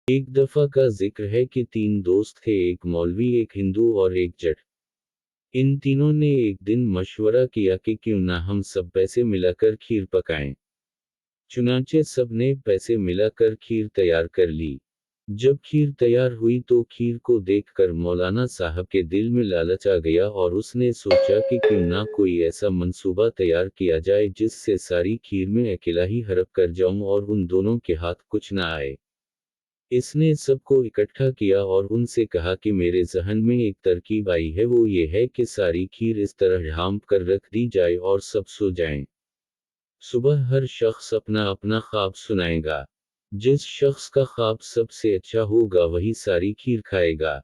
एक दफा का जिक्र है कि 3 दोस्त थे, एक मौलवी, एक हिंदू और एक जट। इन तीनों ने एक दिन मशवरा किया कि क्यों ना हम सब पैसे मिलाकर खीर पकाएं। चुनांचे सब ने पैसे मिलाकर खीर तैयार कर ली। जब खीर तैयार हुई तो खीर को देखकर मौलाना साहब के दिल में लालच आ गया और उसने सोचा कि क्यों ना कोई ऐसा मंसूबा तैयार किया जाए जिससे सारी खीर में अकेला ही हड़प कर जाऊं और उन दोनों के हाथ कुछ ना आए। इसने सबको इकट्ठा किया और उनसे कहा कि मेरे जहन में एक तरकीब आई है, वो ये है कि सारी खीर इस तरह ढांप कर रख दी जाए और सब सो जाएं। सुबह हर शख्स अपना अपना ख्वाब सुनाएगा। जिस शख्स का ख्वाब सबसे अच्छा होगा वही सारी खीर खाएगा।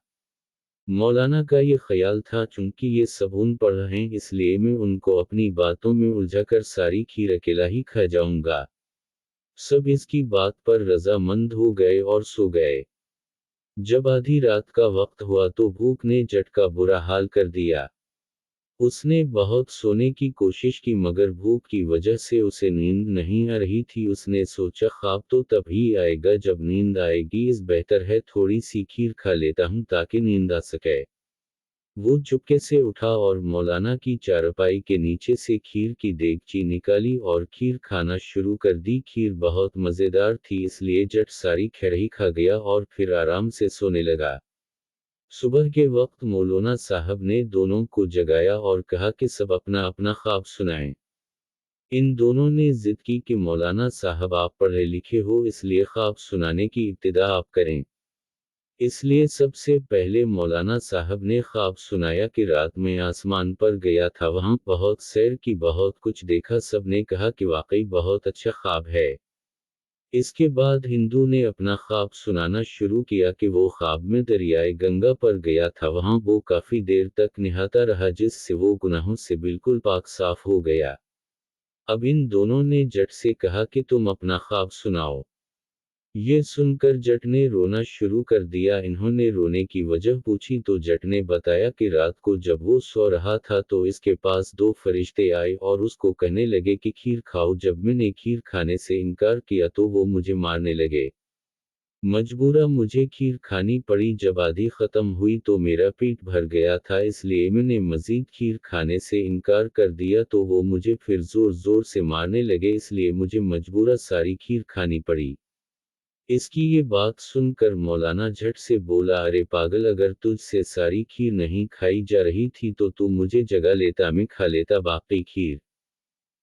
मौलाना का ये ख्याल था, चूंकि ये सब उन पढ़ हैं इसलिए मैं उनको अपनी बातों में उलझाकर सारी खीर अकेला ही खा जाऊंगा। सब इसकी बात पर रजामंद हो गए और सो गए। जब आधी रात का वक्त हुआ तो भूख ने जट का बुरा हाल कर दिया। उसने बहुत सोने की कोशिश की मगर भूख की वजह से उसे नींद नहीं आ रही थी। उसने सोचा ख्वाब तो तभी आएगा जब नींद आएगी, इस बेहतर है थोड़ी सी खीर खा लेता हूं ताकि नींद आ सके। वो चुपके से उठा और मौलाना की चारपाई के नीचे से खीर की देगची निकाली और खीर खाना शुरू कर दी। खीर बहुत मज़ेदार थी इसलिए जट सारी खैर खा गया और फिर आराम से सोने लगा। सुबह के वक्त मौलाना साहब ने दोनों को जगाया और कहा कि सब अपना अपना ख्वाब सुनाएं। इन दोनों ने जिद की कि मौलाना साहब आप पढ़े लिखे हो इसलिए ख्वाब सुनाने की इब्तिदा आप करें। इसलिए सबसे पहले मौलाना साहब ने ख्वाब सुनाया कि रात में आसमान पर गया था, वहां बहुत सैर की, बहुत कुछ देखा। सब ने कहा कि वाकई बहुत अच्छा ख्वाब है। इसके बाद हिंदू ने अपना ख्वाब सुनाना शुरू किया कि वो ख्वाब में दरियाए गंगा पर गया था, वहां वो काफी देर तक नहाता रहा जिससे वो गुनाहों से बिल्कुल पाक साफ हो गया। अब इन दोनों ने जट से कहा कि तुम अपना ख्वाब सुनाओ। ये सुनकर जट ने रोना शुरू कर दिया। इन्होंने रोने की वजह पूछी तो जट ने बताया कि रात को जब वो सो रहा था तो इसके पास 2 फरिश्ते आए और उसको कहने लगे कि खीर खाओ। जब मैंने खीर खाने से इनकार किया तो वो मुझे मारने लगे। मजबूरा मुझे खीर खानी पड़ी। जब आधी खत्म हुई तो मेरा पेट भर गया था इसलिए मैंने मजीद खीर खाने से इनकार कर दिया तो वो मुझे फिर जोर जोर से मारने लगे, इसलिए मुझे मजबूरा सारी खीर खानी पड़ी। इसकी ये बात सुनकर मौलाना झट से बोला, अरे पागल, अगर तुझसे सारी खीर नहीं खाई जा रही थी तो तू मुझे जगा लेता, मैं खा लेता बाकी खीर।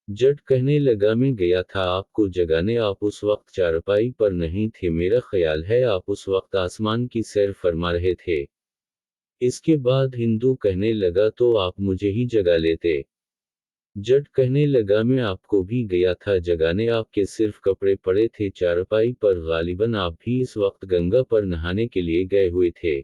जट कहने लगा, मैं गया था आपको जगाने, आप उस वक्त चारपाई पर नहीं थे, मेरा ख्याल है आप उस वक्त आसमान की सैर फरमा रहे थे। इसके बाद हिंदू कहने लगा, तो आप मुझे ही जगा लेते। जट कहने लगा, मैं आपको भी गया था जगाने, आपके सिर्फ कपड़े पड़े थे चारपाई पर, गालिबन आप भी इस वक्त गंगा पर नहाने के लिए गए हुए थे।